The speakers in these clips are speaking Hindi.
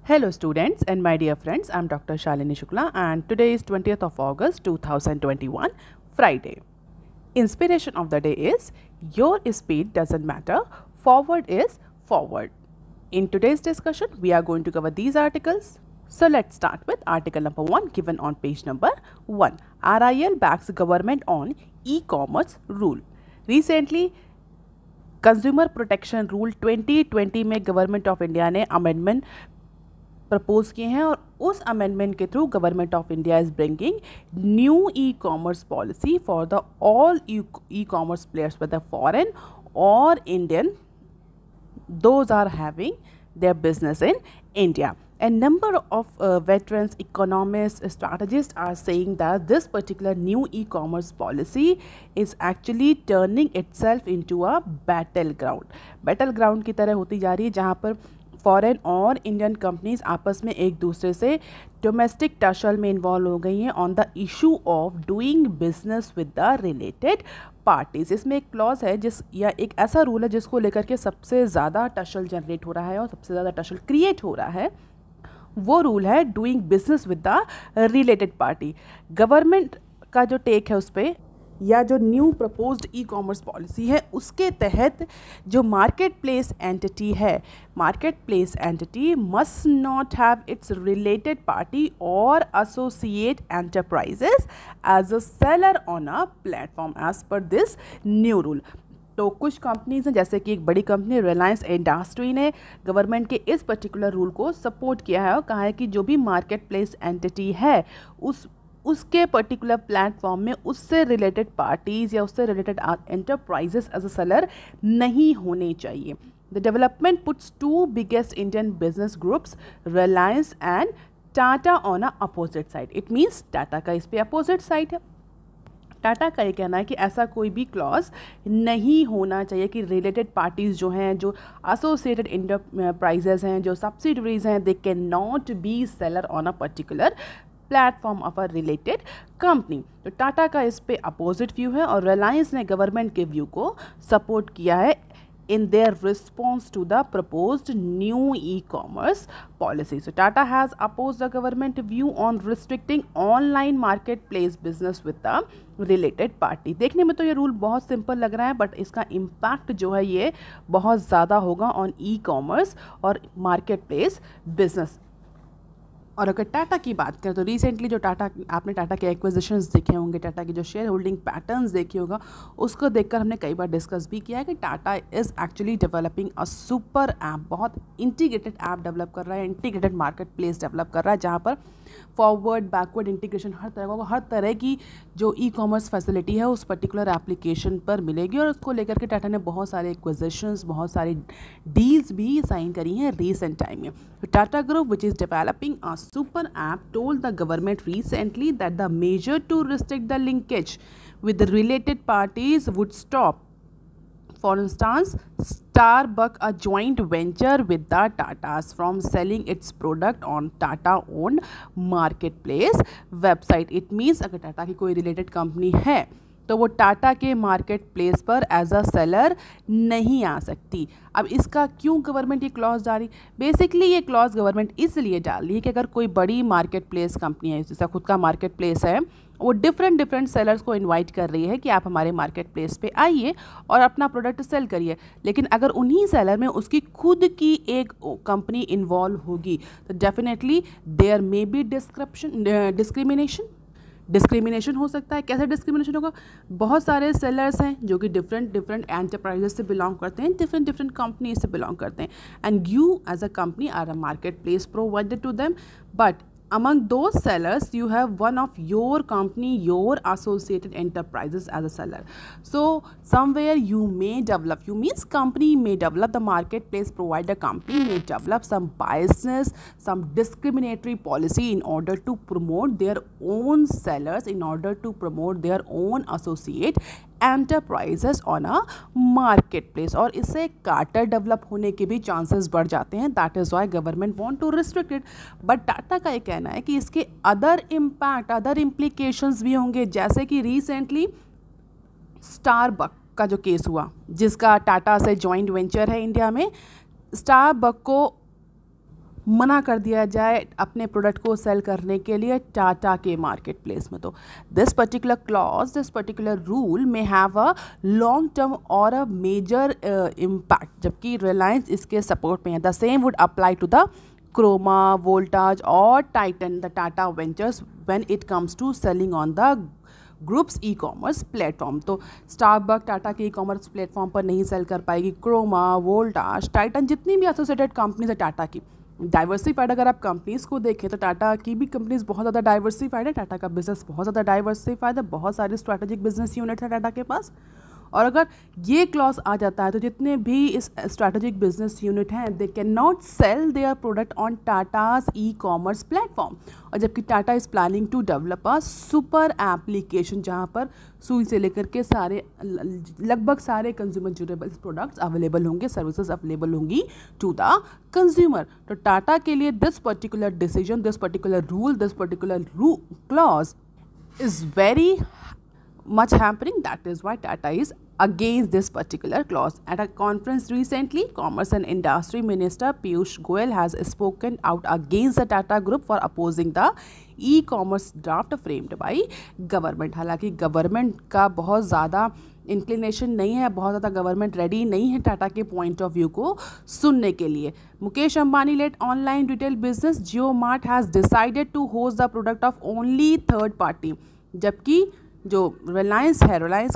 Hello students and my dear friends, I am Dr. Shalini Shukla and today is 20th of August 2021, Friday. Inspiration of the day is your speed doesn't matter, forward is forward. In today's discussion, we are going to cover these articles. So let's start with article number 1 given on page number 1. RIL backs government on e-commerce rule. Recently, consumer protection rule 2020 में गवर्नमेंट ऑफ इंडिया ने अमेंडमेंट प्रपोज किए हैं और उस अमेंडमेंट के through government of India is bringing new E commerce policy for the all e commerce players with the foreign और Indian those are having their business in India. A number of veterans, economists, strategists are saying that this particular new e-commerce policy is actually turning itself into a battleground. Battleground की तरह होती जा रही है जहाँ पर फॉरेन और इंडियन कंपनीज आपस में एक दूसरे से डोमेस्टिक टशल में इन्वॉल्व हो गई हैं on the issue of doing business with the related parties. इसमें एक क्लॉज है या एक ऐसा रूल है जिसको लेकर के सबसे ज़्यादा टशल जनरेट हो रहा है और सबसे ज़्यादा टशल क्रिएट हो रहा है. वो रूल है doing business with the related party. Government का जो टेक है उस पर या जो new proposed e commerce policy है उसके तहत जो मार्केट प्लेस एंटिटी है, market place entity must not have its related party और associate enterprises as a seller on a platform as per this new rule. तो कुछ कंपनीज हैं जैसे कि एक बड़ी कंपनी रिलायंस इंडस्ट्री ने गवर्नमेंट के इस पर्टिकुलर रूल को सपोर्ट किया है और कहा है कि जो भी मार्केट प्लेस एंटिटी है उसके पर्टिकुलर प्लेटफॉर्म में उससे रिलेटेड पार्टीज़ या उससे related enterprises as a seller नहीं होने चाहिए. The development puts two biggest Indian business groups Reliance and Tata on a opposite side. It means Tata का इस पर अपोजिट साइड है. टाटा का ये कहना है कि ऐसा कोई भी क्लॉज नहीं होना चाहिए कि रिलेटेड पार्टीज़ जो हैं, जो एसोसिएटेड इंटरप्राइजेस हैं, जो सब्सिडरीज हैं, they can not be seller on a particular platform of a related company. तो टाटा का इस पे अपोजिट व्यू है और रिलायंस ने गवर्नमेंट के व्यू को सपोर्ट किया है in their response to the proposed new e-commerce policy. So Tata has opposed the government view on restricting online marketplace business with the related party. देखने में तो ये रूल बहुत सिंपल लग रहा है बट इसका इम्पैक्ट जो है ये बहुत ज़्यादा होगा ऑन ई-कॉमर्स और मार्केट प्लेस बिजनेस. और अगर टाटा की बात करें तो रिसेंटली जो आपने टाटा के एक्विजिशंस देखे होंगे, टाटा की जो शेयर होल्डिंग पैटर्न्स देखे होगा, उसको देखकर हमने कई बार डिस्कस भी किया है कि Tata is actually developing a super app. बहुत इंटीग्रेटेड ऐप डेवलप कर रहा है, इंटीग्रेटेड मार्केट प्लेस डेवलप कर रहा है जहाँ पर फॉरवर्ड बैकवर्ड इंटीग्रेशन हर तरह की जो ई कॉमर्स फैसिलिटी है उस पर्टिकुलर एप्लीकेशन पर मिलेगी. और उसको लेकर के टाटा ने बहुत सारे एक्विजिशंस, बहुत सारी डील्स भी साइन करी हैं रिसेंट टाइम में. Tata group which is developing a super app told the government recently that the measure to restrict the linkage with the related parties would stop. For instance, Starbucks, a joint venture with the Tatas, from selling its product on Tata-owned marketplace website. It means अगर टाटा की कोई रिलेटेड कंपनी है तो वो टाटा के मार्केट प्लेस पर एज अ सेलर नहीं आ सकती. अब इसका क्यों गवर्नमेंट ये क्लॉज डाली? बेसिकली ये क्लॉज गवर्नमेंट इसलिए डाल रही है कि अगर कोई बड़ी मार्केट प्लेस कंपनी है, जैसा खुद का मार्केट प्लेस है, वो डिफरेंट सेलर्स को इनवाइट कर रही है कि आप हमारे मार्केट प्लेस पे आइए और अपना प्रोडक्ट सेल करिए. लेकिन अगर उन्हीं सेलर में उसकी खुद की एक कंपनी इन्वॉल्व होगी तो definitely there may be discrimination हो सकता है. कैसे डिस्क्रिमिनेशन होगा? बहुत सारे सेलर्स हैं जो कि डिफरेंट एंटरप्राइजेस से बिलोंग करते हैं, डिफरेंट कंपनीज से बिलोंग करते हैं and you as a company are a market place provided to them. But among those sellers you have one of your company, your associated enterprises as a seller. So somewhere you means company may develop, the marketplace provider company may develop some biasness, some discriminatory policy in order to promote their own sellers, in order to promote their own associate enterprises on a market place. और इससे कार्टर डेवलप होने के भी चांसेस बढ़ जाते हैं. That is why government want to restrict it. But Tata का ये कहना है कि इसके अदर इम्पैक्ट, अदर इम्प्लीकेशंस भी होंगे. जैसे कि रिसेंटली स्टारबक का जो केस हुआ, जिसका टाटा से जॉइंट वेंचर है इंडिया में, स्टारबक को मना कर दिया जाए अपने प्रोडक्ट को सेल करने के लिए टाटा के मार्केट प्लेस में। तो this particular clause, this particular rule may have a long term और अ मेजर इम्पैक्ट, जबकि रिलायंस इसके सपोर्ट में है। The same would apply to the Croma, Voltas और Titan, the Tata ventures when it comes to selling on the group's e commerce platform. तो स्टारबक टाटा के ई कॉमर्स प्लेटफॉर्म पर नहीं सेल कर पाएगी। क्रोमा, वोल्टाज, टाइटन, जितनी भी एसोसिएटेड कंपनीज है टाटा की, डाइवर्सिफाइड अगर आप कंपनीज़ को देखें तो टाटा की भी कंपनीज बहुत ज़्यादा डाइवर्सिफाइड है, टाटा का बिजनेस बहुत ज़्यादा डाइवर्सिफाइड है, बहुत सारे स्ट्रैटेजिक बिजनेस यूनिट है टाटा के पास। और अगर ये क्लॉज आ जाता है तो जितने भी इस स्ट्रैटेजिक बिजनेस यूनिट हैं they can not sell their product on Tatas e commerce platform. और जबकि Tata is planning to develop a super application जहाँ पर सुई से लेकर के सारे लगभग सारे कंज्यूमर ड्यूरेबल्स प्रोडक्ट्स अवेलेबल होंगे, सर्विसेज अवेलेबल होंगी टू द कंज्यूमर। तो टाटा के लिए this particular decision, this particular rule, this particular clause is very much hampering. That is why Tata is against this particular clause. At a conference recently, Commerce and Industry Minister Piyush Goyal has spoken out against the Tata Group for opposing the e-commerce draft framed by government. हालांकि गवर्नमेंट का बहुत ज़्यादा इंक्लिनेशन नहीं है, बहुत ज़्यादा गवर्नमेंट रेडी नहीं है टाटा के पॉइंट ऑफ व्यू को सुनने के लिए। Mukesh Ambani led online retail business Jio mart has decided to host the product of only third party, जबकि जो रिलायंस है, रिलायंस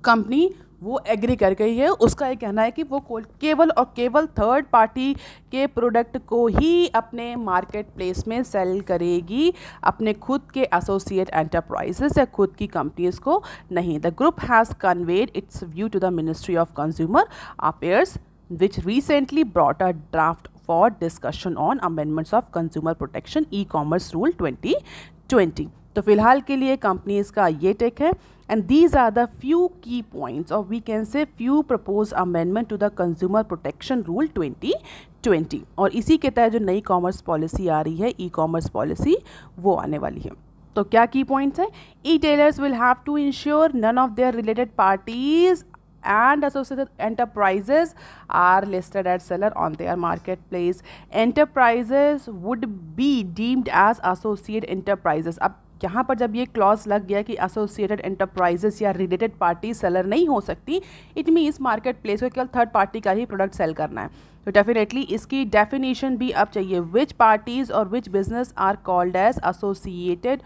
कंपनी वो एग्री कर गई है। उसका ये कहना है कि वो केवल और केवल थर्ड पार्टी के प्रोडक्ट को ही अपने मार्केट प्लेस में सेल करेगी, अपने खुद के एसोसिएट एंटरप्राइजेस या खुद की कंपनीज को नहीं। The group has conveyed its view to the ministry of consumer affairs which recently brought a draft for discussion on amendments of consumer protection e-commerce rule 2020। तो फिलहाल के लिए कंपनीज का ये टेक है। And these are the few key points और we can say few propose amendment to the consumer protection rule 2020। और इसी के तहत जो नई कॉमर्स पॉलिसी आ रही है, ई कॉमर्स पॉलिसी, वो आने वाली है। तो क्या की पॉइंट्स है? E tailers will have to ensure none of their related parties and associated enterprises are listed as seller on their marketplace. Enterprises would be deemed as associate enterprises. अब यहाँ पर जब ये क्लॉज लग गया कि एसोसिएटेड एंटरप्राइजेस या रिलेटेड पार्टी सेलर नहीं हो सकती, इट मीन्स मार्केट प्लेस को केवल थर्ड पार्टी का ही प्रोडक्ट सेल करना है। तो डेफिनेटली इसकी डेफिनेशन भी अब चाहिए, विच पार्टीज और which business are called as associated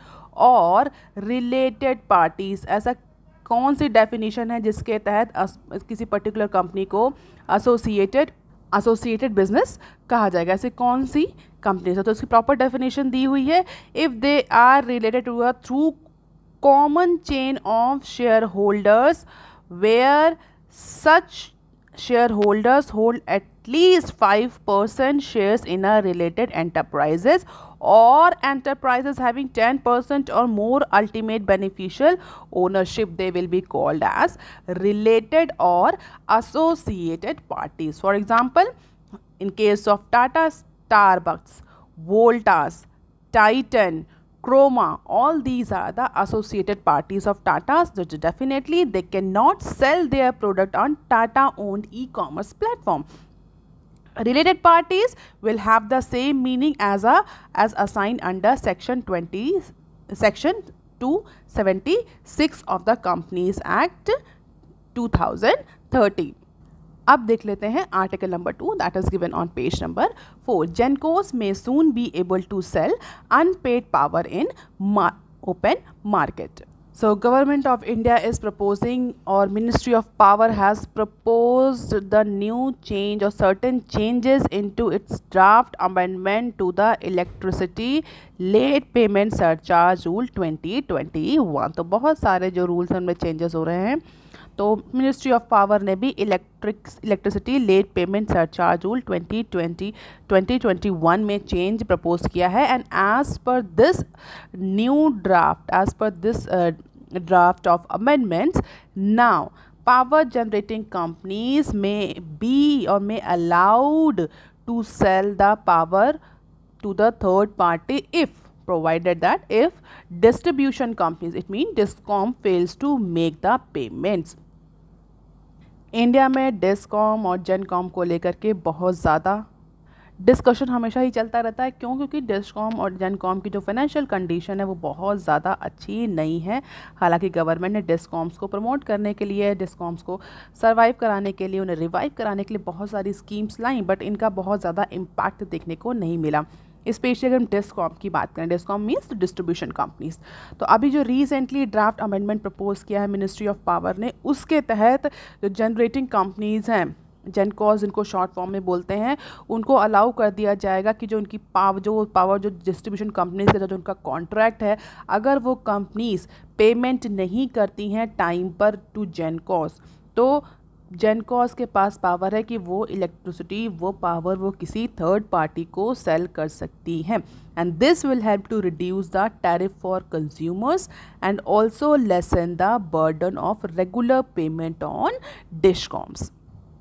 और रिलेटेड पार्टीज। ऐसा कौन सी डेफिनेशन है जिसके तहत किसी पर्टिकुलर कंपनी को एसोसिएटेड बिजनेस कहा जाएगा? ऐसे कौन सी कंपनी है? तो उसकी प्रॉपर डेफिनेशन दी हुई है। If they are related to a through common chain of share holders where such shareholders hold at least 5% shares in a related enterprises or enterprises having 10% or more ultimate beneficial ownership, they will be called as related or associated parties. For example, in case of Tata, Starbucks, Voltas, Titan, Croma, all these are the associated parties of Tata. So definitely they cannot sell their product on Tata owned e-commerce platform. Related parties will have the same meaning as assigned under section 276 of the Companies Act 2013. अब देख लेते हैं article number 2 that is given on page number 4। Gencos may soon be able to sell unpaid power in open market. So government of India is proposing, or Ministry of Power has proposed the new change or certain changes into its draft amendment to the electricity late payment surcharge rule 2021। तो बहुत सारे जो रूल्स उनमें चेंजेस हो रहे हैं। तो मिनिस्ट्री ऑफ पावर ने भी electricity late payment surcharge rule 2021 में चेंज प्रपोज किया है। And as per this new draft, as per this draft of amendments, now power generating companies may be or may allowed to sell the power to the third party if provided that if distribution companies, it means DISCOM, fails to make the payments. India में डिस्कॉम और जेनकॉम को लेकर के बहुत ज़्यादा डिस्कशन हमेशा ही चलता रहता है। क्यों? क्योंकि डिस्कॉम और जेनकॉम की जो फाइनेंशियल कंडीशन है वो बहुत ज़्यादा अच्छी नहीं है। हालांकि गवर्नमेंट ने डिस्कॉम्स को प्रमोट करने के लिए, डिस्कॉम्स को सर्वाइव कराने के लिए, उन्हें रिवाइव कराने के लिए बहुत सारी स्कीम्स लाई, बट इनका बहुत ज़्यादा इम्पैक्ट देखने को नहीं मिला। स्पेशली अगर हम डिस्कॉम की बात करें, डिस्कॉम मीन्स डिस्ट्रीब्यूशन कंपनीज, तो अभी जो रिसेंटली ड्राफ्ट अमेंडमेंट प्रपोज किया है मिनिस्ट्री ऑफ पावर ने, उसके तहत जो जनरेटिंग कंपनीज हैं, जेनकॉस इनको शॉर्ट फॉर्म में बोलते हैं, उनको अलाउ कर दिया जाएगा कि जो उनकी पावर जो डिस्ट्रीब्यूशन कंपनीज का जो उनका कॉन्ट्रैक्ट है, अगर वो कंपनीज पेमेंट नहीं करती हैं टाइम पर टू जेनकॉस, तो जेनकॉस के पास पावर है कि वो इलेक्ट्रिसिटी, वो पावर वो किसी थर्ड पार्टी को सेल कर सकती हैं। And this will help to reduce the tariff for consumers and also lessen the burden of regular payment on discoms.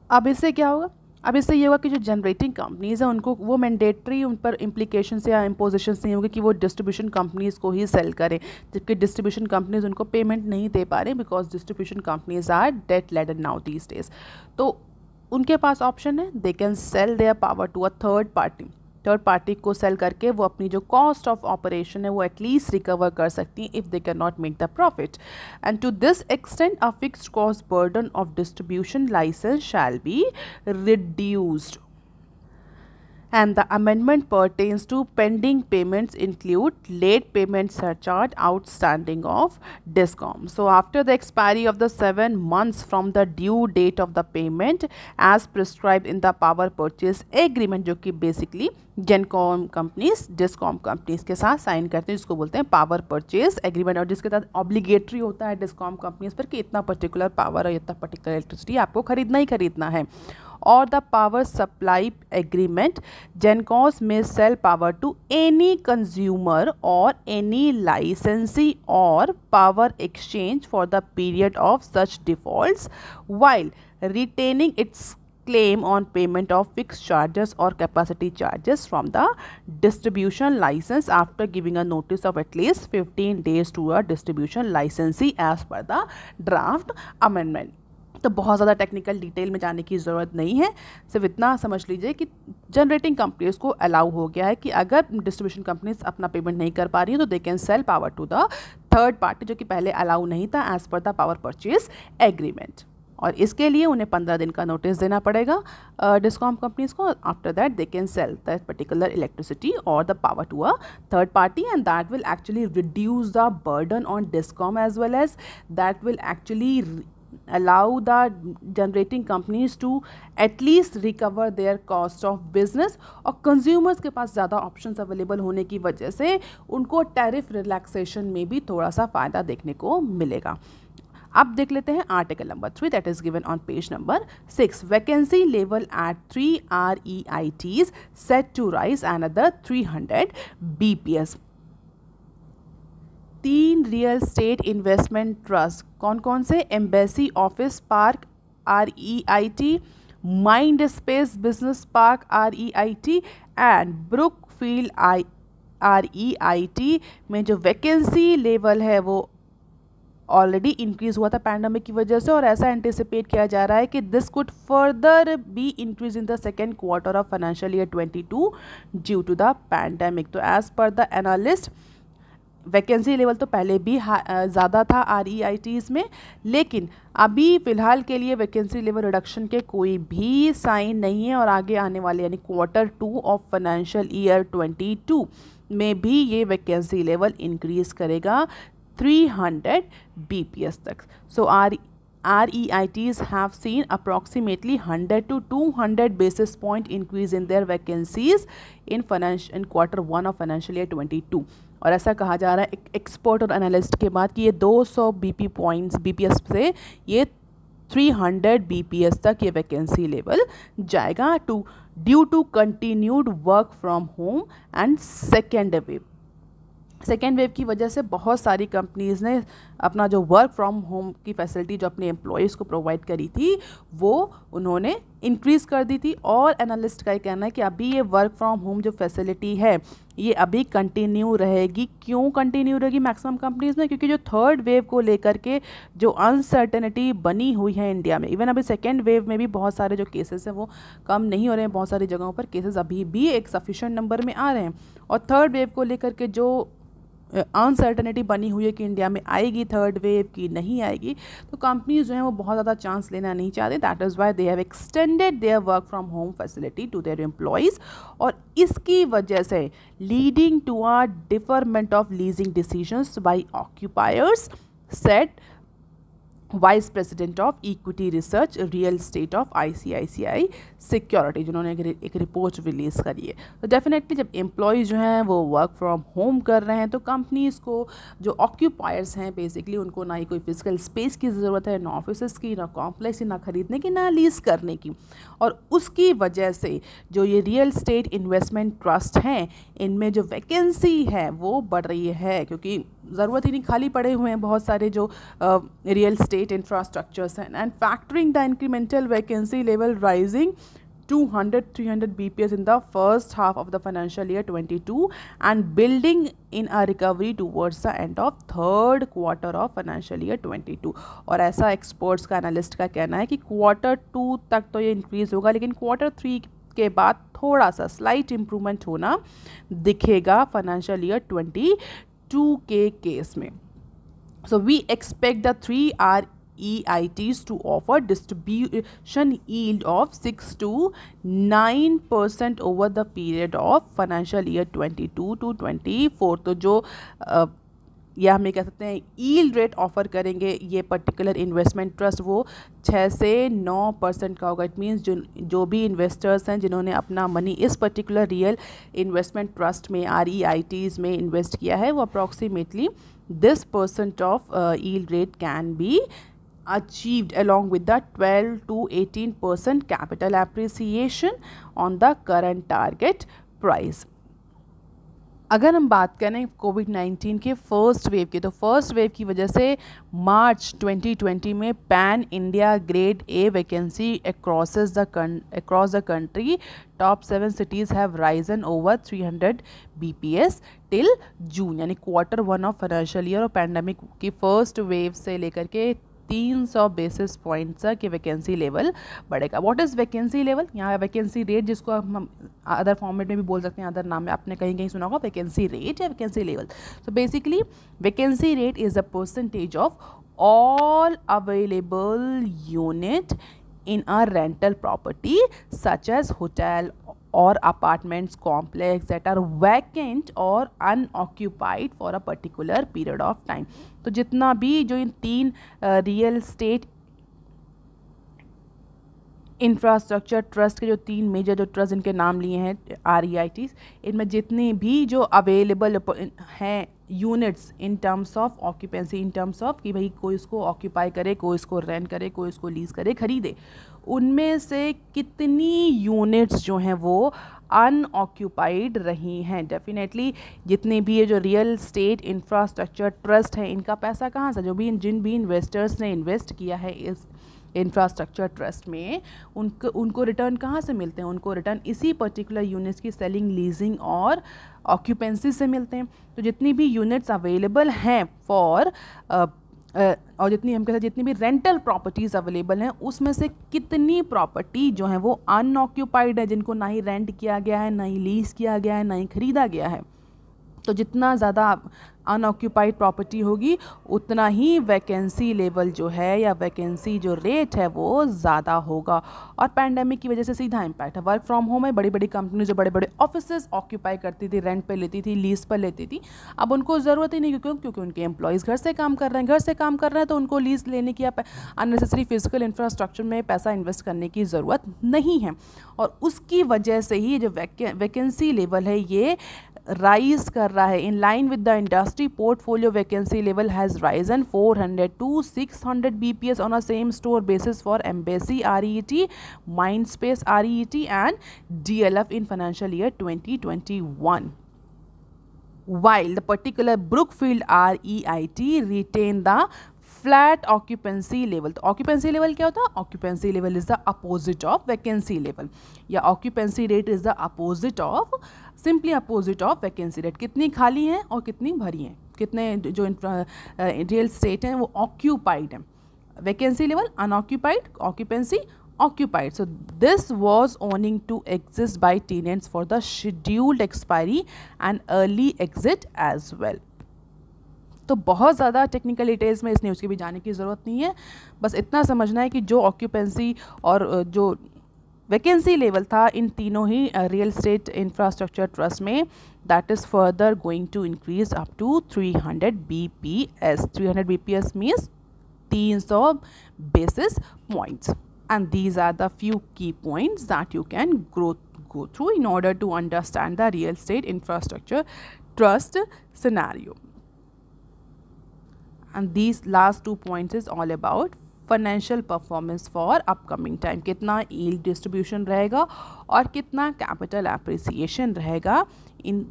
अब इससे क्या होगा? अब इससे ये होगा कि जो जनरेटिंग कंपनीज़ हैं उनको वो मैंडेटरी उन पर इम्प्लीकेशंस या इम्पोजिशंस नहीं होंगे कि वो डिस्ट्रीब्यूशन कंपनीज़ को ही सेल करें, जबकि डिस्ट्रीब्यूशन कंपनीज़ उनको पेमेंट नहीं दे पा रहे because distribution companies are debt laden now these days. तो उनके पास ऑप्शन है, they can sell their power to a third party को सेल करके वो अपनी जो कॉस्ट ऑफ ऑपरेशन है वो एटलीस्ट रिकवर कर सकती हैं if they can not make the profit. And to this extent a fixed cost burden of distribution licence shall be reduced. And the amendment pertains to pending payments include late payment surcharge outstanding of DISCOM. So after the expiry of the 7 months from the due date of the payment as prescribed in the power purchase agreement, जो कि basically जेनकॉम कंपनीज डिस्कॉम कंपनीज के साथ साइन करते हैं, जिसको बोलते हैं पावर परचेज एग्रीमेंट, और जिसके तहत ऑब्लिगेटरी होता है डिस्कॉम कंपनीज पर कि इतना पर्टिकुलर पावर और इतना पर्टिकुलर इलेक्ट्रिसिटी आपको खरीदना ही खरीदना है। और the power supply agreement, gencos may sell power to any consumer और एनी लाइसेंसी और power exchange for the period of such defaults while retaining its claim on payment of fixed charges or capacity charges from the distribution license after giving a notice of at least 15 days to a distribution licensee as per the draft amendment. तो बहुत ज़्यादा टेक्निकल डिटेल में जाने की ज़रूरत नहीं है, सिर्फ इतना समझ लीजिए कि जनरेटिंग कंपनीज को अलाउ हो गया है कि अगर डिस्ट्रीब्यूशन कंपनीज अपना पेमेंट नहीं कर पा रही हैं तो they can sell power to the third party, जो कि पहले अलाउ नहीं था as per the power purchase agreement. और इसके लिए उन्हें 15 दिन का नोटिस देना पड़ेगा डिस्कॉम कंपनीज को। After that they can sell that particular electricity और the power to a third party, and that will actually reduce the burden on discom as well as that will actually allow the generating companies to at least recover their cost of business। और consumers के पास ज़्यादा options available होने की वजह से उनको टैरिफ रिलैक्सेशन में भी थोड़ा सा फ़ायदा देखने को मिलेगा। अब देख लेते हैं article number 3 that is given on page number 6। Vacancy level at 3 REITs set to rise another 300 BPS। 3 real estate investment trust कौन कौन से? Embassy office park REIT, mind space business park REIT and Brookfield REIT में जो वैकेंसी लेवल है वो ऑलरेडी इंक्रीज हुआ था पैंडेमिक की वजह से, और ऐसा एंटिसिपेट किया जा रहा है कि this could further be increase in the second quarter of financial year 22 due to the pandemic. तो as per the analyst vacancy level तो पहले भी ज़्यादा था REITs में, लेकिन अभी फ़िलहाल के लिए वैकेंसी लेवल रिडक्शन के कोई भी साइन नहीं है, और आगे आने वाले यानी Q2 ऑफ फाइनेंशियल ईयर 22 में भी ये वैकेंसी लेवल इंक्रीज करेगा 300 BPS तक। सो REITs have seen approximately 100 to 200 basis point increase in their vacancies in Q1 of financial year 22। और ऐसा कहा जा रहा है एक्सपर्ट और एनालिस्ट के बाद कि ये 200 BPS से ये 300 BPS तक ये वैकेंसी लेवल जाएगा due to continued work from home and second wave. Second wave की वजह से बहुत सारी कंपनीज़ ने अपना जो वर्क फ्रॉम होम की फैसिलिटी जो अपने एम्प्लॉयज़ को प्रोवाइड करी थी वो उन्होंने इंक्रीज़ कर दी थी। और एनालिस्ट का ये कहना है कि अभी ये वर्क फ्रॉम होम जो फैसिलिटी है ये अभी कंटिन्यू रहेगी। क्यों कंटिन्यू रहेगी मैक्सिमम कंपनीज़ में? क्योंकि जो थर्ड वेव को लेकर के जो अनसर्टेनिटी बनी हुई है इंडिया में, इवन अभी सेकेंड वेव में भी बहुत सारे जो केसेस हैं वो कम नहीं हो रहे हैं, बहुत सारी जगहों पर केसेस अभी भी एक सफिशेंट नंबर में आ रहे हैं। और थर्ड वेव को लेकर के जो अनसर्टनिटी बनी हुई है कि इंडिया में आएगी थर्ड वेव की नहीं आएगी, तो कंपनीज जो हैं वो बहुत ज़्यादा चांस लेना नहीं चाहते। That is why they have extended their work from home facility to their employees. और इसकी वजह से leading to a deferment of leasing decisions by occupiers, said vice president of equity research real estate of ICICI security, जिन्होंने एक रिपोर्ट रिलीज़ करी है। तो डेफिनेटली जब एम्प्लॉयज़ जो हैं वो वर्क फ्रॉम होम कर रहे हैं तो कंपनीज़ को जो ऑक्यूपायर्स हैं बेसिकली उनको ना ही कोई फिजिकल स्पेस की ज़रूरत है, ना ऑफिस की, ना कॉम्प्लेक्स की, ना खरीदने की, ना लीज़ करने की। और उसकी वजह से जो ये रियल स्टेट इन्वेस्टमेंट ट्रस्ट हैं इनमें जो वैकेंसी है वो बढ़ रही है, क्योंकि ज़रूरत ही नहीं, खाली पड़े हुए हैं बहुत सारे जो रियल स्टेट इंफ्रास्ट्रक्चर्स हैं। And factoring the incremental vacancy level rising 200-300 BPS in the first half of the financial year 22 and building in a recovery towards the end of third quarter of financial year 22। और ऐसा एक्सपर्ट्स का, एनालिस्ट का कहना है कि Q2 तक तो ये इंक्रीज़ होगा, लेकिन Q3 के बाद थोड़ा सा स्लाइट इम्प्रूवमेंट होना दिखेगा फाइनेंशियल ईयर 22 के केस में। So we expect the 3 REITs to offer distribution yield of 6 to 9% over the period of financial year 22 to 24। तो जो या हम ये कह सकते हैं यील्ड रेट ऑफर करेंगे ये पर्टिकुलर इन्वेस्टमेंट ट्रस्ट, वो 6 से 9% का होगा। इट मीन्स जो भी इन्वेस्टर्स हैं जिन्होंने अपना मनी इस पर्टिकुलर रियल इन्वेस्टमेंट ट्रस्ट में REITs में इन्वेस्ट किया है वो approximately this % of yield rate can be achieved along with the 12 to 18% capital appreciation on the current target price। अगर हम बात करें कोविड-19 के फर्स्ट वेव की, तो फर्स्ट वेव की वजह से मार्च 2020 में pan India grade A vacancy across the country top 7 cities have Ryzen over 300 BPS till June, यानी Q1 ऑफ फाइनेंशियल ईयर। और पैंडमिक की फर्स्ट वेव से लेकर के 300 बेसिस पॉइंट्स की वैकेंसी लेवल बढ़ेगा। What is vacancy level? यहाँ वैकेंसी रेट, जिसको हम अदर फॉर्मेट में भी बोल सकते हैं, अदर नाम में आपने कहीं कहीं सुना होगा वैकेंसी रेट या vacancy level. So basically vacancy rate is a percentage of all available unit in a rental property such as hotel or apartments complex that are vacant or unoccupied for a particular period of time। तो जितना भी जो इन 3 रियल स्टेट इंफ्रास्ट्रक्चर ट्रस्ट के जो 3 मेजर जो ट्रस्ट इनके नाम लिए हैं REITs, इनमें जितने भी जो अवेलेबल हैं units in terms of occupancy, in terms of कि भाई कोई इसको ऑक्यूपाई करे, कोई इसको रेंट करे, कोई इसको लीज करे, खरीदे, उनमें से कितनी यूनिट्स जो हैं वो अनऑक्यूपाइड रही हैं। डेफिनेटली जितने भी ये जो रियल स्टेट इंफ्रास्ट्रक्चर ट्रस्ट हैं इनका पैसा कहाँ से, जिन भी इन्वेस्टर्स ने इन्वेस्ट किया है इस इंफ्रास्ट्रक्चर ट्रस्ट में, उनको रिटर्न कहाँ से मिलते हैं? उनको रिटर्न इसी पर्टिकुलर यूनिट्स की सेलिंग, लीजिंग और ऑक्यूपेंसी से मिलते हैं। तो जितनी भी यूनिट्स अवेलेबल हैं फॉर और जितनी भी रेंटल प्रॉपर्टीज़ अवेलेबल हैं उसमें से कितनी प्रॉपर्टी जो है वो अनऑक्यूपाइड है, जिनको ना ही रेंट किया गया है, ना ही लीज किया गया है, ना ही खरीदा गया है। तो जितना ज़्यादा अनऑक्यूपाइड प्रॉपर्टी होगी उतना ही वैकेंसी लेवल जो है या वैकेंसी जो रेट है वो ज़्यादा होगा। और पैंडेमिक की वजह से सीधा इम्पैक्ट है। वर्क फ्रॉम होम है, बड़ी बड़ी कंपनी जो बड़े बड़े ऑफिसेज ऑक्यूपाई करती थी, रेंट पे लेती थी, लीज पर लेती थी, अब उनको ज़रूरत ही नहीं, क्योंकि उनके एम्प्लॉयज़ घर से काम कर रहे हैं, तो उनको लीज लेने की या अननेसेसरी फिजिकल इंफ्रास्ट्रक्चर में पैसा इन्वेस्ट करने की ज़रूरत नहीं है। और उसकी वजह से ही जो वैकेंसी लेवल है ये राइज कर रहा है। इन line with the industry portfolio vacancy level has Ryzen 400 to 600 BPS on a same store basis for embassy REIT, Mindspace REIT and DLF in financial year 2021। while the particular Brookfield REIT retain the flat occupancy level. तो occupancy level क्या होता है? Occupancy level is the opposite of vacancy level, या occupancy rate is the opposite of, simply opposite of vacancy rate. कितनी खाली हैं और कितनी भरी हैं, कितने जो रियल स्टेट हैं वो occupied हैं. Vacancy level unoccupied, occupancy occupied. So this was owning to exist by tenants for the scheduled expiry and early exit as well. तो बहुत ज़्यादा टेक्निकल डिटेल्स में इस न्यूज़ की भी जाने की ज़रूरत नहीं है, बस इतना समझना है कि जो ऑक्यूपेंसी और जो वैकेंसी लेवल था इन तीनों ही रियल स्टेट इंफ्रास्ट्रक्चर ट्रस्ट में, that is further going to increase up to 300 BPS. 300 BPS means 300 basis points. And these are the few key points that you can go through in order to understand the real estate infrastructure trust scenario. And these last 2 points is all about financial performance for upcoming time. कितना yield distribution रहेगा और कितना capital appreciation रहेगा इन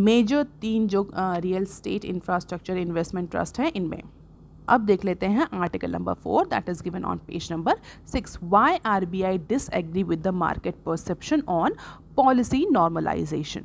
मेजर 3 जो real estate infrastructure investment trust हैं इनमें. अब देख लेते हैं article number 4 that is given on page number 6. Why RBI disagree with the market perception on policy normalization?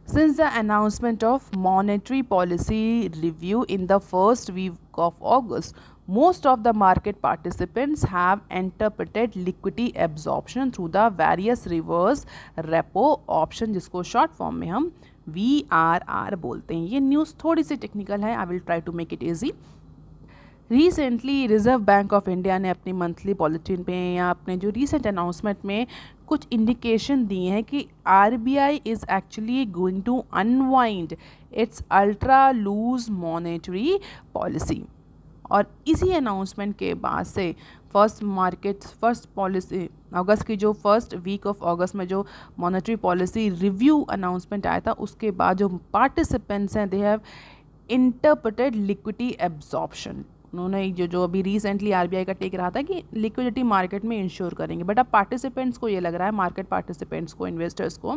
Since the announcement of monetary policy review in the first week of August, most of the market participants have interpreted liquidity absorption through the various reverse repo option, जिसको शॉर्ट फॉर्म में हम VRR बोलते हैं. ये न्यूज़ थोड़ी सी टेक्निकल है, I will try to make it easy. Recently Reserve Bank of India ने अपनी मंथली बुलेटिन पे या अपने जो रिसेंट अनाउंसमेंट में कुछ इंडिकेशन दिए हैं कि RBI is actually going to unwind its ultra loose monetary policy. और इसी अनाउंसमेंट के बाद से फर्स्ट पॉलिसी अगस्त की जो फर्स्ट वीक ऑफ अगस्त में जो मॉनेटरी पॉलिसी रिव्यू अनाउंसमेंट आया था, उसके बाद जो पार्टिसिपेंट्स हैं they have interpreted liquidity absorption. उन्होंने जो अभी रिसेंटली RBI का टेक रहा था कि लिक्विडिटी मार्केट में इंश्योर करेंगे, बट अब पार्टिसिपेंट्स को ये लग रहा है, मार्केट पार्टिसिपेंट्स को, इन्वेस्टर्स को,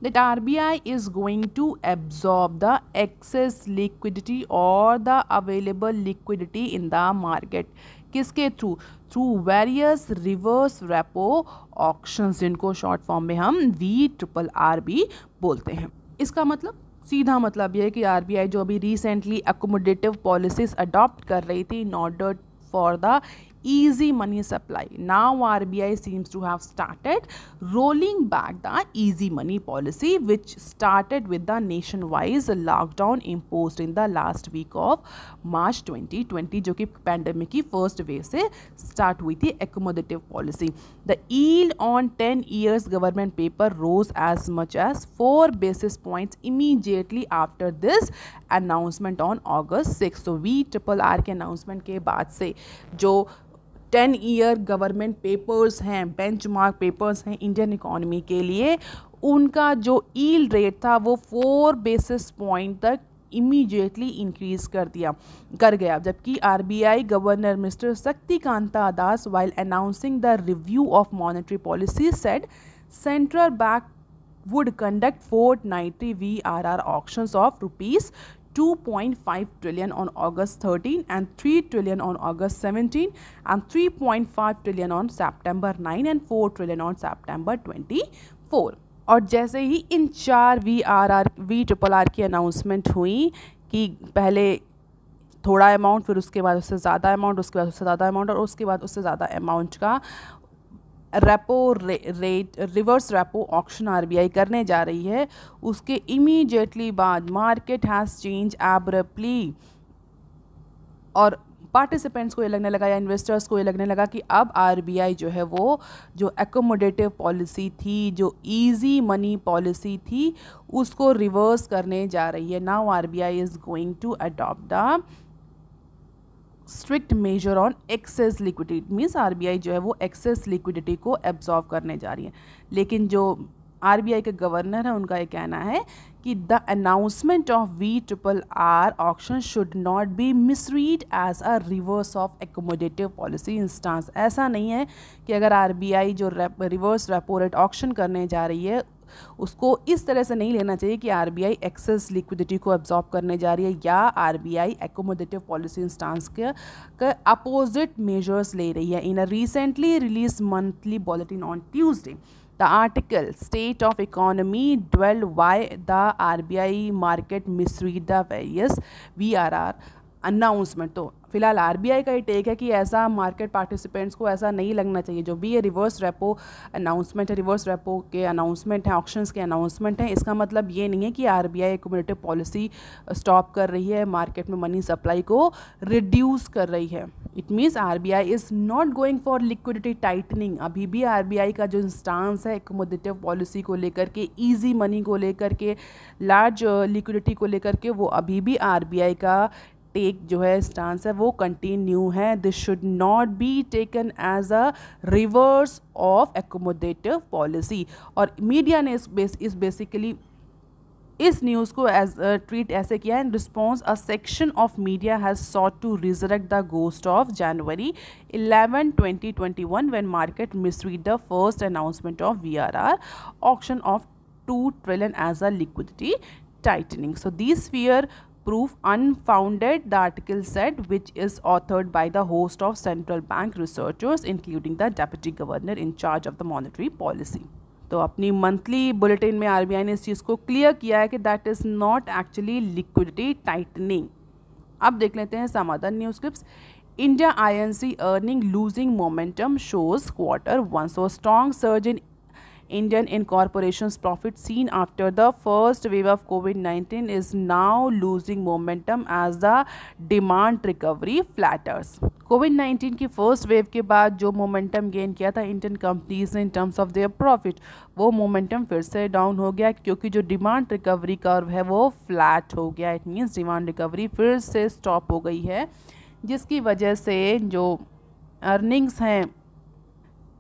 that RBI is going to absorb the excess liquidity और the available liquidity in the market. किसके through various reverse repo auctions, जिनको शॉर्ट फॉर्म में हम VRRB बोलते हैं. इसका मतलब सीधा मतलब यह है कि RBI जो अभी रिसेंटली अकोमोडेटिव पॉलिसीज अडॉप्ट कर रही थी in order for the easy money supply, now RBI seems to have started rolling back the easy money policy, which started with the nationwide lockdown imposed in the last week of March 2020, जो कि पैंडेमिक की फर्स्ट वेव से स्टार्ट हुई थी accommodative policy. The yield on 10 years government paper rose as much as 4 basis points immediately after this announcement on August 6. तो VRRR के अनाउंसमेंट के बाद से जो 10 ईयर गवर्नमेंट पेपर्स हैं, बेंचमार्क पेपर्स हैं इंडियन इकोनॉमी के लिए, उनका जो यील्ड रेट था वो 4 बेसिस पॉइंट तक इमीडिएटली इंक्रीज कर गया. जबकि RBI governor mister Shaktikanta Das while announcing the review of monetary policy said central bank would conduct fortnightly VRR auctions of rupees 2.5 trillion on August 13 and 3 trillion on August 17 and 3.5 trillion on September 9 and 4 trillion on September 24. और जैसे ही इन 4 VRR की अनाउंसमेंट हुई कि पहले थोड़ा अमाउंट, फिर उसके बाद उससे ज़्यादा अमाउंट, उसके बाद उससे ज़्यादा अमाउंट और उसके बाद उससे ज़्यादा अमाउंट का repo rate reverse repo auction RBI करने जा रही है, उसके इमीडिएटली बाद मार्केट हैज़ चेंज एब्रप्टली. और पार्टिसिपेंट्स को ये लगने लगा या इन्वेस्टर्स को ये लगने लगा कि अब RBI जो है वो जो एकोमोडेटिव पॉलिसी थी, जो इजी मनी पॉलिसी थी, उसको रिवर्स करने जा रही है. Now RBI is going to adopt the strict measure on excess liquidity. Means RBI जो है वो एक्सेस लिक्विडिटी को एब्जॉर्व करने जा रही है. लेकिन जो RBI के गवर्नर हैं उनका ये कहना है कि the announcement of VRRR auction should not be misread as a reverse of accommodative policy instance. ऐसा नहीं है कि अगर RBI जो रिवर्स रेपो रेट ऑक्शन करने जा रही है उसको इस तरह से नहीं लेना चाहिए कि आरबीआई एक्सेस लिक्विडिटी को एब्जॉर्ब करने जा रही है या आरबीआई एकोमोडेटिव पॉलिसी स्टांस के अपोजिट मेजर्स ले रही है. In a recently release monthly bulletin on Tuesday, the article State of Economy dwelled why the RBI market misread the various VRR announcement. तो फिलहाल आरबीआई का ही टेक है कि ऐसा मार्केट पार्टिसिपेंट्स को ऐसा नहीं लगना चाहिए. जो भी ये रिवर्स रेपो अनाउंसमेंट है, रिवर्स रेपो के अनाउंसमेंट है, ऑक्शंस के अनाउंसमेंट है, इसका मतलब ये नहीं है कि आरबीआई एकोमोडेटिव पॉलिसी स्टॉप कर रही है, मार्केट में मनी सप्लाई को रिड्यूस कर रही है. It means RBI is not going for liquidity tightening. अभी भी आरबीआई का जो स्टांस है एकोमोडेटिव पॉलिसी को लेकर के, ईजी मनी को लेकर के, लार्ज लिक्विडिटी को लेकर के, वो अभी भी आरबीआई का टेक जो है स्टांस है वो कंटिन्यू है. This should not be taken as a reverse of accommodative policy. और मीडिया ने इस बेसिकली इस न्यूज़ को एज ट्वीट ऐसे किया. In response a section of media has sought to resurrect the ghost of January 11, 2021 when market misread the first announcement of VRR auction of 2 trillion as a liquidity tightening. So these fear proof unfounded, the article said, which is authored by the host of central bank researchers including the deputy governor in charge of the monetary policy. तो अपनी मंथली बुलेटिन में आरबीआई ने इस चीज़ को क्लियर किया है कि that is not actually liquidity tightening. अब देख लेते हैं some other news clips. India INC earning losing momentum shows Q1. So strong surge in Indian incorporations profit seen after the first wave of COVID-19 is now losing momentum as the demand recovery flatters. COVID-19 की फर्स्ट वेव के बाद जो मोमेंटम गेन किया था इंडियन कंपनीज ने in terms of their profit, वो मोमेंटम फिर से डाउन हो गया क्योंकि जो डिमांड रिकवरी कर्व है वो फ्लैट हो गया. इट मीन्स डिमांड रिकवरी फिर से स्टॉप हो गई है, जिसकी वजह से जो अर्निंग्स हैं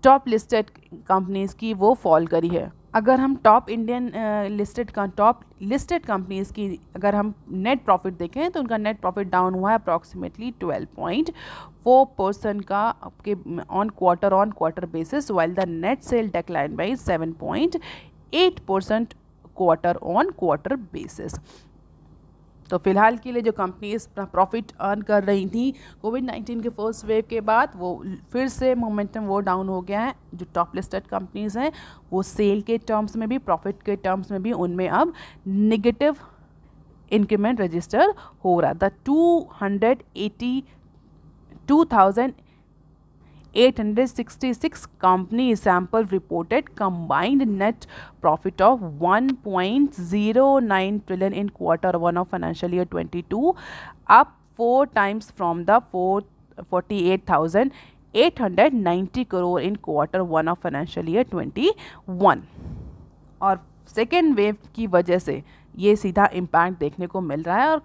टॉप लिस्टेड कंपनीज़ की वो फॉल करी है. अगर हम टॉप लिस्टेड कंपनीज़ की अगर हम नेट प्रॉफिट देखें तो उनका नेट प्रॉफिट डाउन हुआ है अप्रॉक्सीमेटली 12.4% का आपके on quarter basis, while the net cell decline by 7.8% quarter basis. तो फिलहाल के लिए जो कंपनीज प्रॉफिट अर्न कर रही थी कोविड-19 के फर्स्ट वेव के बाद, वो फिर से मोमेंटम वो डाउन हो गया है. जो टॉप लिस्टेड कंपनीज हैं वो सेल के टर्म्स में भी, प्रॉफिट के टर्म्स में भी, उनमें अब नेगेटिव इंक्रीमेंट रजिस्टर हो रहा. The 282,866 companies sample reported combined net profit of 1.09 trillion in Q1 of financial year 22, up 4 times from the 48,890 crore in Q1 of financial year 21. और सेकेंड वेव की वजह से ये सीधा इम्पैक्ट देखने को मिल रहा है. और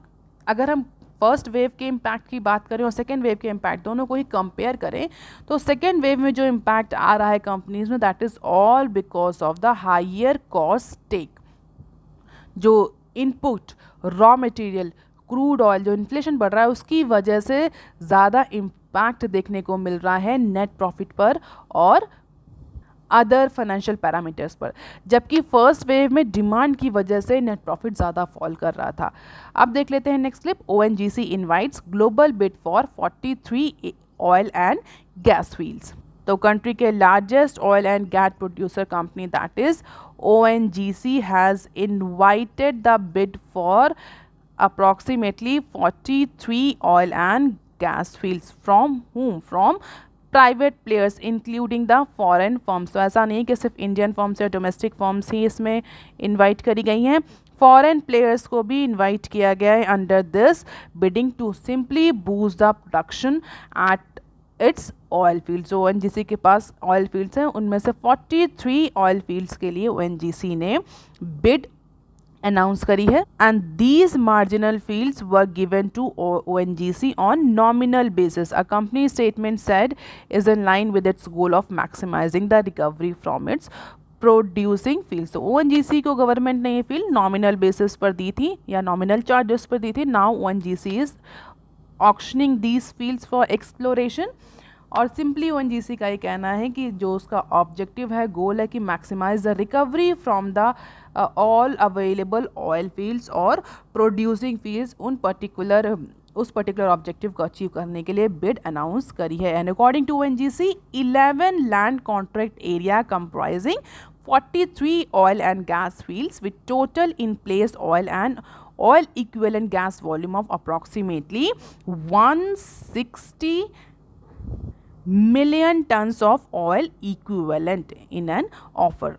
अगर हम फर्स्ट वेव के इम्पैक्ट की बात करें और सेकेंड वेव के इम्पैक्ट दोनों को ही कंपेयर करें तो सेकेंड वेव में जो इम्पैक्ट आ रहा है कंपनीज में, that is all because of the higher cost take. जो input raw material crude oil जो इन्फ्लेशन बढ़ रहा है उसकी वजह से ज़्यादा इम्पैक्ट देखने को मिल रहा है नेट प्रॉफिट पर और अदर फाइनेंशियल पैरामीटर्स पर, जबकि फर्स्ट वेव में डिमांड की वजह से नेट प्रॉफिट ज़्यादा फॉल कर रहा था. अब देख लेते हैं next clip. ONGC invites global bid for 43 oil and gas fields. तो कंट्री के largest oil and gas producer company that is ONGC has invited the bid for approximately 43 oil and gas fields. From whom? From private players including the foreign firms. तो ऐसा नहीं कि सिर्फ इंडियन फर्म्स या डोमेस्टिक फर्म्स ही इसमें इनवाइट करी गई हैं, फॉरेन प्लेयर्स को भी इनवाइट किया गया है under this bidding to simply boost the production at its oil fields. जो ONGC के पास ऑयल फील्ड्स हैं उनमें से 43 ऑयल फील्ड्स के लिए ONGC ने बिड अनाउंस करी है. And these marginal fields were given to ONGC on nominal basis. A company statement said is in line with its goal of maximising the recovery from its producing fields. तो ONGC को गवर्नमेंट ने ये फील्ड नॉमिनल बेसिस पर दी थी या नॉमिनल चार्जेस पर दी थी. Now ONGC is auctioning these fields for exploration और सिंपली ONGC का ये कहना है कि जो उसका ऑब्जेक्टिव है, गोल है कि maximise the recovery from the all available oil fields और प्रोड्यूसिंग फील्ड्स उस पर्टिकुलर ऑब्जेक्टिव को अचीव करने के लिए बिड अनाउंस करी है। And according to ONGC 11 land contract area comprising 43 oil and gas fields with total in place oil and oil equivalent gas volume of approximately 160 million tons of oil equivalent in an offer।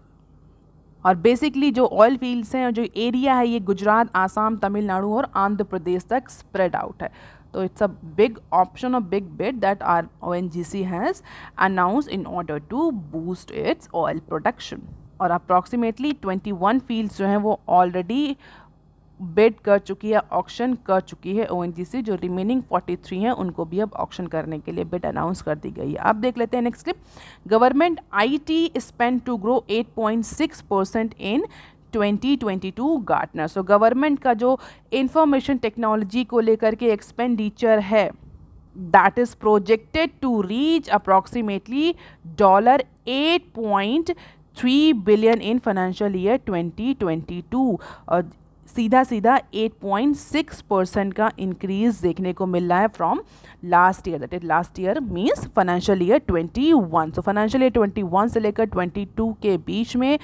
और बेसिकली जो ऑयल फील्ड्स हैं और जो एरिया है ये गुजरात, आसाम, तमिलनाडु और आंध्र प्रदेश तक स्प्रेड आउट है। तो इट्स अ बिग ऑप्शन और big bid that are ONGC has announced in order to boost its oil production. और अप्रॉक्सीमेटली 21 फील्ड्स जो हैं वो ऑलरेडी बिड कर चुकी है, ऑक्शन कर चुकी है ONGC। जो रिमेनिंग 43 हैं उनको भी अब ऑक्शन करने के लिए बिड अनाउंस कर दी गई है। अब देख लेते हैं next clip. Government IT spend to grow 8.6% in 2022 Gartner. So government का जो इंफॉर्मेशन टेक्नोलॉजी को लेकर के एक्सपेंडिचर है that is projected to reach approximately $8.3 billion in financial year 2022 और सीधा 8.6% का इंक्रीज देखने को मिल रहा है from last year. That is last year means financial year 21। So financial year 21 से लेकर 22 के बीच में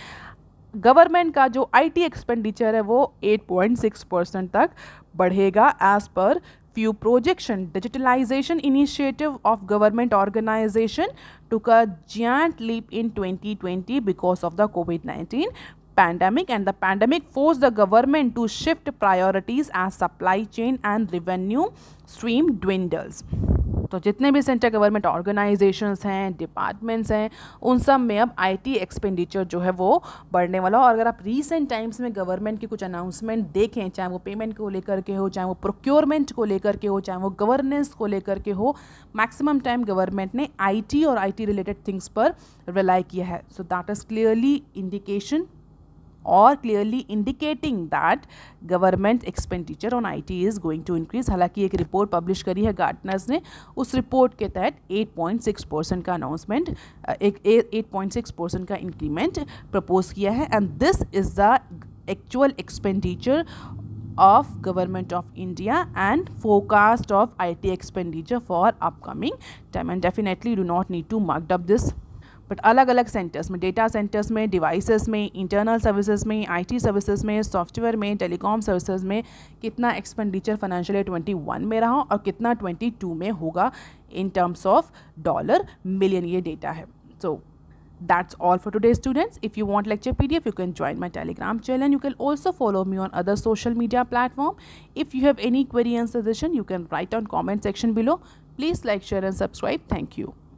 गवर्नमेंट का जो IT एक्सपेंडिचर है वो 8.6% तक बढ़ेगा as per few projection। Digitalization initiative of government organization took a giant leap in 2020 because of the COVID-19 pandemic, and the pandemic forced the government to shift priorities as supply chain and revenue stream dwindles। तो जितने भी सेंट्रल गवर्नमेंट ऑर्गेनाइजेशंस हैं, डिपार्टमेंट्स हैं, उन सब में अब IT एक्सपेंडिचर जो है वो बढ़ने वाला। और अगर आप रीसेंट टाइम्स में गवर्नमेंट की कुछ अनाउंसमेंट देखें, चाहे वो पेमेंट को लेकर के हो, चाहे वो प्रोक्योरमेंट को लेकर के हो, चाहे वो गवर्नेंस को लेकर के हो, मैक्सिमम टाइम गवर्नमेंट ने IT और IT रिलेटेड थिंग्स पर रिलाई किया है। So that is clearly indication और clearly indicating that government expenditure on IT is going to increase. हालांकि एक रिपोर्ट पब्लिश करी है गार्टनर्स ने, उस रिपोर्ट के तहत 8.6% का अनाउंसमेंट, 8.6% का इंक्रीमेंट प्रपोज किया है। And this is the actual expenditure of Government of India and forecast of IT expenditure for upcoming time, and definitely do not need to mark up this। But अलग अलग सेंटर्स में, डेटा सेंटर्स में, डिवाइसेस में, इंटरनल सर्विसेज में, IT सर्विसेज में, सॉफ्टवेयर में, टेलीकॉम सर्विसेज में कितना एक्सपेंडिचर फाइनेंशियल ईयर 21 में रहा और कितना 22 में होगा in terms of dollar million, ये डेटा है। सो that's all for today students। if you want lecture PDF you can join my Telegram channel, you can also follow me on other social media platform। if you have any query and suggestion you can write on comment section below। please like, share and subscribe। thank you।